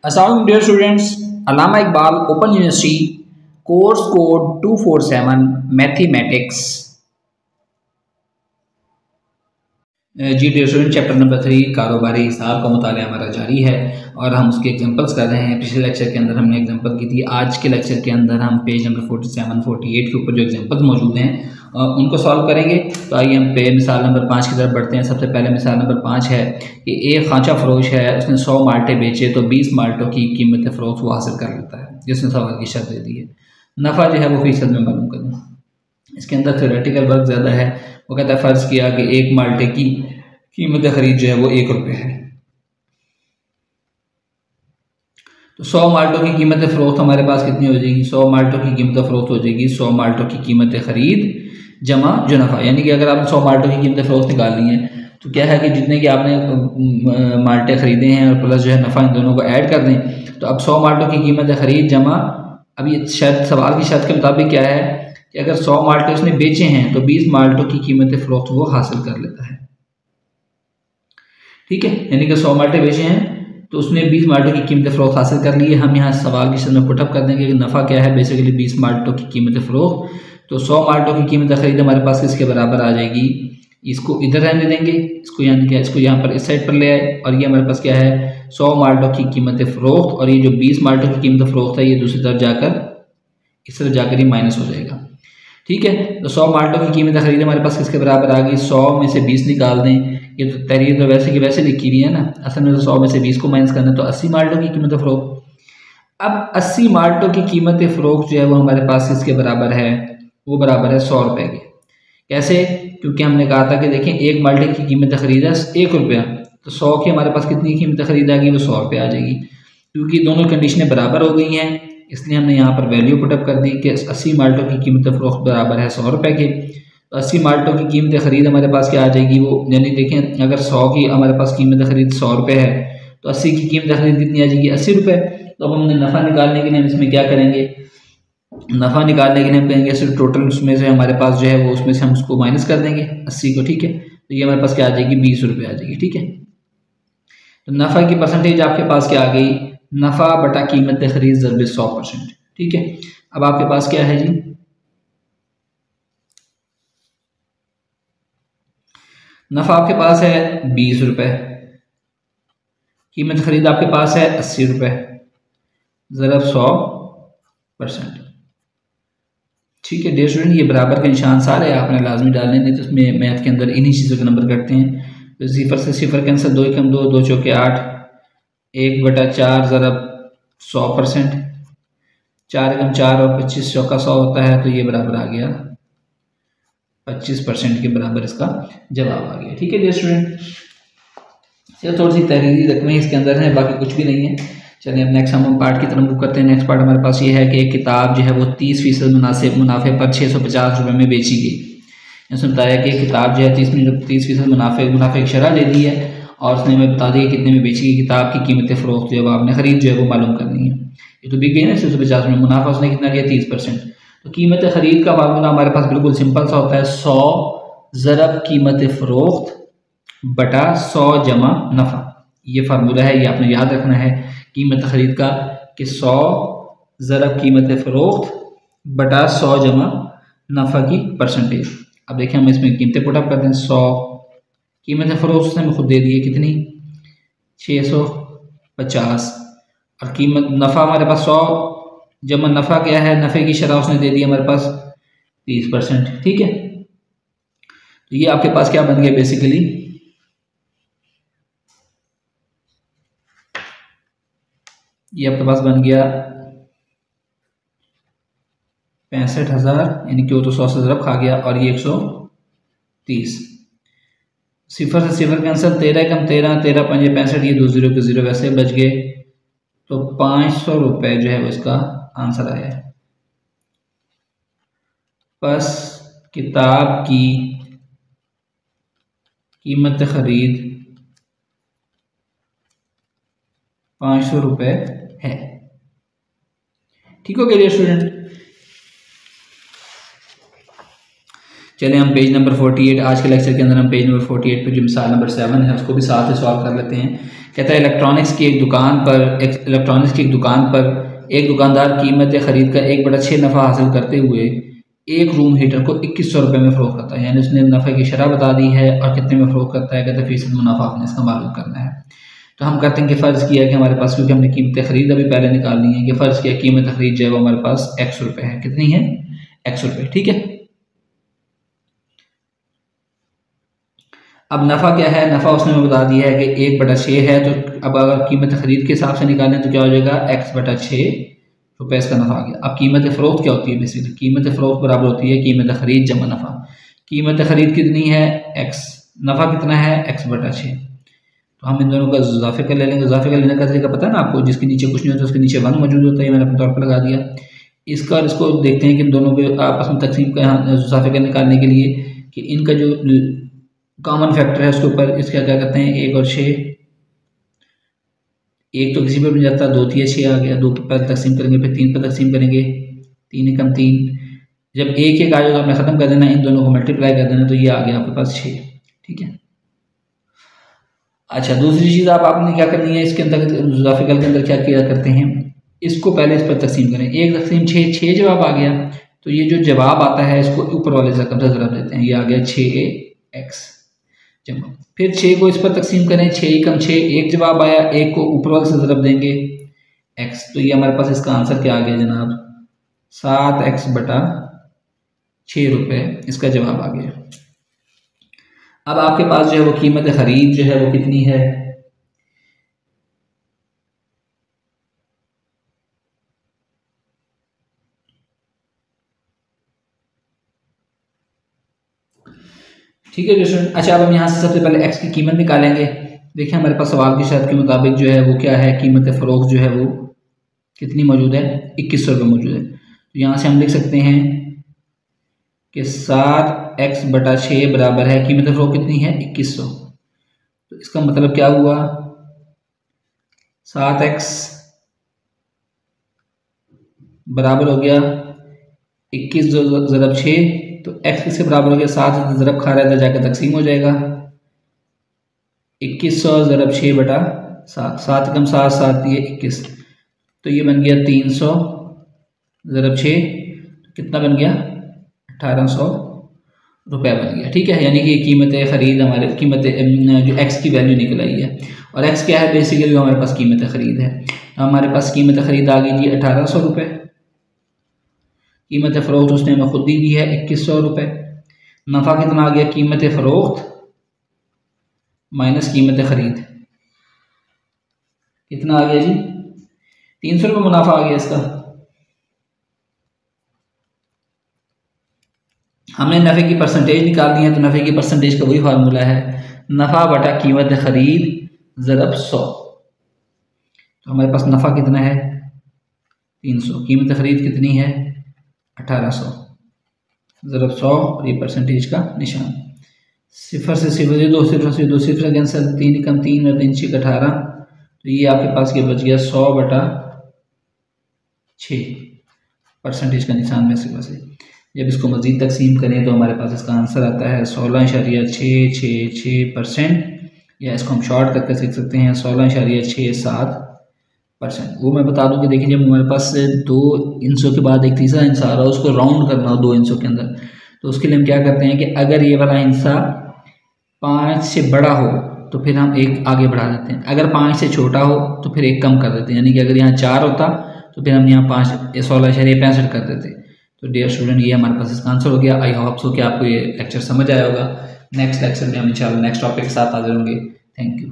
अस्सलाम dear students, Allama Iqbal open university course code 247 mathematics. जी dear student, chapter number 3 कारोबारी हिसाब का मुताला हमारा जारी है और हम उसके एग्जांपल्स कर रहे हैं। पिछले लेक्चर के अंदर हमने एग्जांपल की थी। आज के लेक्चर के अंदर हम पेज नंबर 47 48 के ऊपर जो एग्जांपल्स मौजूद हैं उनको सॉल्व करेंगे। तो आइए हम मिसाल नंबर 5 की तरफ बढ़ते हैं। सबसे पहले मिसाल नंबर 5 है कि एक खांचा फरोश है, उसने 100 माल्टे बेचे तो 20 माल्टों की कीमत फ़रोख्त वो हासिल कर लेता है, जिसने सवाल की शर्त दे दी है। नफ़ा जो है वो फीसद में मालूम करना। इसके अंदर थ्योरेटिकल वर्क ज़्यादा है। वो कहता है फ़र्ज़ किया कि एक माल्टे की कीमत खरीद जो है वो 1 रुपये है, तो 100 माल्टों की कीमत फ़रोख्त हमारे पास कितनी हो जाएगी? 100 माल्टों की कीमत फ़रोख्त हो जाएगी 100 माल्टों की कीमत खरीद जमा जो नफ़ा। यानी कि अगर आपने 100 माल्टों की कीमत फ़रोख्त निकालनी है तो क्या है कि जितने की आपने माल्टे ख़रीदे हैं और प्लस जो है नफ़ा, इन दोनों को ऐड कर दें। तो अब 100 माल्टों की कीमत खरीद जमा, अब ये शर्त, सवाल की शर्त के मुताबिक क्या है कि अगर 100 माल्टे उसने बेचे हैं तो 20 माल्टों की कीमत फ़रोख्त वो हासिल कर लेता है। ठीक है, यानी कि 100 माल्टे बेचे हैं तो उसने 20 माल्टों की कीमत फ़रोख्त हासिल कर ली है। हम यहाँ सवाल की शर्त में पुटअप कर देंगे कि नफ़ा क्या है, बेसिकली 20 माल्टों की कीमत फ़रोख्त। तो 100 माल्टों की कीमत खरीद हमारे पास किसके बराबर आ जाएगी? इसको इधर रहने देंगे, इसको यानी कि इसको यहाँ पर इस साइड पर ले आए और ये हमारे पास क्या है 100 माल्टों की कीमत फ़रोख्त, और ये जो 20 माल्टों की कीमत फ़रोख्त है ये दूसरी तरफ जाकर इस तरफ जाकर ये माइनस हो जाएगा। ठीक है, तो 100 माल्टों की कीमत खरीद हमारे पास किसके बराबर आ गई? 100 में से 20 निकाल दें। ये तो तहरीर तो वैसे की वैसे लिखी हुई है ना, असल में तो 100 में से 20 को माइनस करना है, तो 80 माल्टों की कीमत फ़रोख्त। अब 80 माल्टों की कीमत फ़रोख्त जो है वो हमारे पास किसके बराबर है? वो बराबर है 100 रुपये के। कैसे? क्योंकि हमने कहा था कि देखें एक माल्टे की कीमत खरीद है 1 रुपया, तो 100 की हमारे पास कितनी कीमत खरीद आ गई? वो 100 रुपये आ जाएगी। क्योंकि दोनों कंडीशनें बराबर हो गई हैं इसलिए हमने यहाँ पर वैल्यू पुटअप कर दी कि 80 माल्टों की कीमत फ़रोख्त बराबर है 100 रुपये के। तो 80 माल्टों की कीमत खरीद हमारे पास क्या आ जाएगी? वो यानी देखें अगर 100 की हमारे पास कीमत खरीद 100 रुपये है तो 80 की कीमत खरीद कितनी आ जाएगी? 80 रुपये। तो अब हमने नफ़ा निकालने के लिए हम इसमें क्या करेंगे? नफ़ा निकालने के लिए हम कहेंगे सिर्फ टोटल उसमें से हमारे पास जो है वो उसमें से हम उसको माइनस कर देंगे 80 को। ठीक है, तो ये हमारे पास क्या आ जाएगी? 20 रुपये आ जाएगी। ठीक है, तो नफ़ा की परसेंटेज आपके पास क्या आ गई? नफ़ा बटा कीमत खरीद ज़रबे 100%। ठीक है, अब आपके पास क्या है जी? नफ़ा आपके पास है 20 रुपये, कीमत खरीद आपके पास है 80 रुपये, ज़रब 100%। ठीक है डियर स्टूडेंट, ये बराबर के निशान सारे आपने लाजमी डालने, नहीं तो उसमें मैथ के अंदर इन्हीं चीज़ों के नंबर कटते हैं। तो सिफर से सिफर कैंसिल, 2 एकम 2, 2 चौके 8, 1/4 ज़रब 100%, 4 एकम 4 और 25 चौका 100 होता है, तो ये बराबर आ गया 25% के बराबर इसका जवाब आ गया। ठीक है डियर स्टूडेंट, सिर्फ थोड़ी सी तहरीरी रकमें इसके अंदर हैं, बाकी कुछ भी नहीं है। चलिए अब नेक्स्ट हम पार्ट की तरफ मूव करते हैं। नेक्स्ट पार्ट हमारे पास ये है कि एक किताब जो है वो 30% मुनाफे पर 650 रुपये में बेची गई। इसने बताया कि किताब जो है 30% मुनाफे की शरह ले दी है और उसने हमें बता दिया कितने में बेची गई। किताब की कीमत फ़रोख्त जो है आपने खरीद जो है वो मालूम करनी है। ये तो बिक गई ना 650 में, मुनाफा उसने कितना लिया? 30%। तो कीमत खरीद का फार्मूला हमारे पास बिल्कुल सिंपल सा होता है, 100 ज़रब कीमत फ़रोख्त बटा 100 जमा नफ़ा। ये फार्मूला है, ये आपने याद रखना है कीमत खरीद का कि 100 ज़रब कीमत फ़रोख्त बटा 100 जमा नफ़ा की परसेंटेज। अब देखें हम इसमें कीमतें पुटअप करते हैं। 100 कीमत फ़रोख्त उसने हमें खुद दे दी है कितनी? 650, और कीमत नफ़ा हमारे पास 100 जमा नफ़ा क्या है? नफ़े की शरह उसने दे दी हमारे पास 30%। ठीक है, तो ये आपके पास क्या बन गया? बेसिकली ये आपके पास बन गया 65,000, यानी कि वो तो 100 से ज़रब खा गया, और ये 130। सिफर से सिफर कैंसिल, 13 एकम 13, 13 पंजे 65, ये 2 0 के 0 वैसे बच गए। तो 500 रुपये जो है वो इसका आंसर आया है। बस किताब की कीमत खरीद 500 रुपये है। ठीक हो गया स्टूडेंट। चलिए हम पेज नंबर 48, आज के लेक्चर के अंदर हम पेज नंबर 48 पे जो मिसाल नंबर 7 है उसको भी साथ ही सॉल्व कर लेते हैं कहता है इलेक्ट्रॉनिक्स की एक दुकान पर एक दुकानदार कीमत खरीद का 1/6 नफ़ा हासिल करते हुए एक रूम हीटर को 2100 रुपये में फ़रोख्त करता है। यानी उसने नफ़े की शरह बता दी है और कितने में फ़रोख्त करता है, कहते हैं फ़ीसद मुनाफा आपने इसका मालूम करना है। तो हम करते हैं कि फ़र्ज़ किया कि हमारे पास, क्योंकि हमने कीमत ख़रीद अभी पहले निकालनी है, कि फ़र्ज़ किया कीमत ख़रीद जो है वो हमारे पास x रुपये है। कितनी है? x रुपये। ठीक है। अब नफ़ा क्या है? नफ़ा उसने हमें बता दिया है कि 1/6 है। तो अब अगर कीमत ख़रीद के हिसाब से निकालें तो क्या हो जाएगा? x/6 रुपये इसका नफ़ा आ गया। अब कीमत फ़रोख्त क्या होती है? बेसिकली कीमत फ़रोख्त बराबर होती है कीमत ख़रीद जमा नफ़ा। कीमत ख़रीद कितनी है? x। नफ़ा कितना है? x/6। तो हम इन दोनों का इजाफे कर ले लेंगे। इजाफे कर लेने का तरीका पता है ना आपको? जिसके नीचे कुछ नहीं होता उसके नीचे 1 मौजूद होता है। मैंने अपने तौर पर लगा दिया। इसका और इसको देखते हैं कि इन दोनों को आपस में तकसीम का इजाफे का निकालने के लिए कि इनका जो कॉमन फैक्टर है उसके ऊपर इसका क्या करते हैं? 1 और 6। 1 तो किसी पर बन जाता है, 2 3 6 आ गया। 2 पर तकसीम करेंगे, फिर 3 पर तकसीम करेंगे, 3 एकम 3। जब 1 1 आ जाए तो आपने ख़त्म कर देना, इन दोनों को मल्टीप्लाई कर देना, तो ये आ गया आपके पास 6। ठीक है। अच्छा, दूसरी चीज़ आपने क्या करनी है, इसके अंदर इजाफे के अंदर क्या किया करते हैं, इसको पहले इस पर तकसीम करें। 1 तकसीम 6 जवाब आ गया। तो ये जो जवाब आता है इसको ऊपर वाले रकम से ज़रब देते हैं। ये आ गया 6x जमा। फिर 6 को इस पर तकसीम करें, 6 एकम 6, 1 जवाब आया, 1 को ऊपर वाले से ज़रब देंगे x। तो ये हमारे पास इसका आंसर क्या आ गया जनाब? 7x/6 रुपये इसका जवाब आ गया। अब आपके पास जो है वो कीमत खरीद जो है वो कितनी है? ठीक है दोस्तों। अच्छा, अब हम यहाँ से सबसे पहले x की कीमत निकालेंगे। देखिए हमारे पास सवाल की शर्त के मुताबिक जो है वो क्या है, कीमत फ़रोख्त जो है वो कितनी मौजूद है? 2100 रुपये मौजूद है। तो यहाँ से हम लिख सकते हैं कि 7x/6 बराबर है, कीमत फ़रोख्त कितनी है? 2100। तो इसका मतलब क्या हुआ? 7x बराबर हो गया 21 ज़रब 6। तो x किसके बराबर हो गया? 7 ज़रब खा रहा था, जाकर तकसीम हो जाएगा। 2100 ज़रब 6/7, 7 कम 7 7 ये 21। तो ये बन गया 300 ज़रब 6। कितना बन गया? 1800 रुपये बन गया। ठीक है। यानी कि कीमत ख़रीद हमारे कीमत जो x की वैल्यू निकल आई है। और x क्या है? बेसिकली हमारे पास कीमत ख़रीद है। तो हमारे पास कीमत ख़रीद आ गई जी 1800 रुपये। कीमत फ़रोख्त उसने हमें खुद दी हुई है 2100 रुपये। नफ़ा कितना आ गया? कीमत फ़रोख्त माइनस कीमत ख़रीद, कितना आ गया जी? 300 रुपये मुनाफा आ गया इसका। हमने नफ़े की परसेंटेज निकालनी है। तो नफ़े की परसेंटेज का वही फार्मूला है, नफ़ा बटा कीमत ख़रीद ज़रब 100। तो हमारे पास नफ़ा कितना है? 300। कीमत ख़रीद कितनी है? 1800 ज़रब 100। और ये परसेंटेज का निशान। 0 से 0 2 0 से 2 0 कैंसिल, 3 एकम 3 और 3 6 18। तो ये आपके पास ये बच गया 100/6 परसेंटेज का निशान में से। जब इसको मज़ीद तकसीम करें तो हमारे पास इसका आंसर आता है 16.666%, या इसको हम शॉर्ट करके सीख सकते हैं 16.67%। वो मैं बता दूं कि देखिए जब हमारे पास 2 इंचों के बाद एक तीसरा हिस्सा आ रहा है, उसको राउंड करना हो 2 इंचों के अंदर, तो उसके लिए हम क्या करते हैं कि अगर ये वाला हिस्सा 5 से बड़ा हो तो फिर हम 1 आगे बढ़ा देते हैं, अगर 5 से छोटा हो तो फिर 1 कम कर देते हैं। यानी कि अगर यहाँ 4 होता तो फिर हम यहाँ 16.65 कर देते। तो डियर स्टूडेंट, ये हमारे पास इसका आंसर हो गया। आई होप सो कि आपको ये लेक्चर समझ आया होगा। नेक्स्ट लेक्चर में हम इंशाल्लाह नेक्स्ट टॉपिक के साथ हाजिर होंगे। Thank you.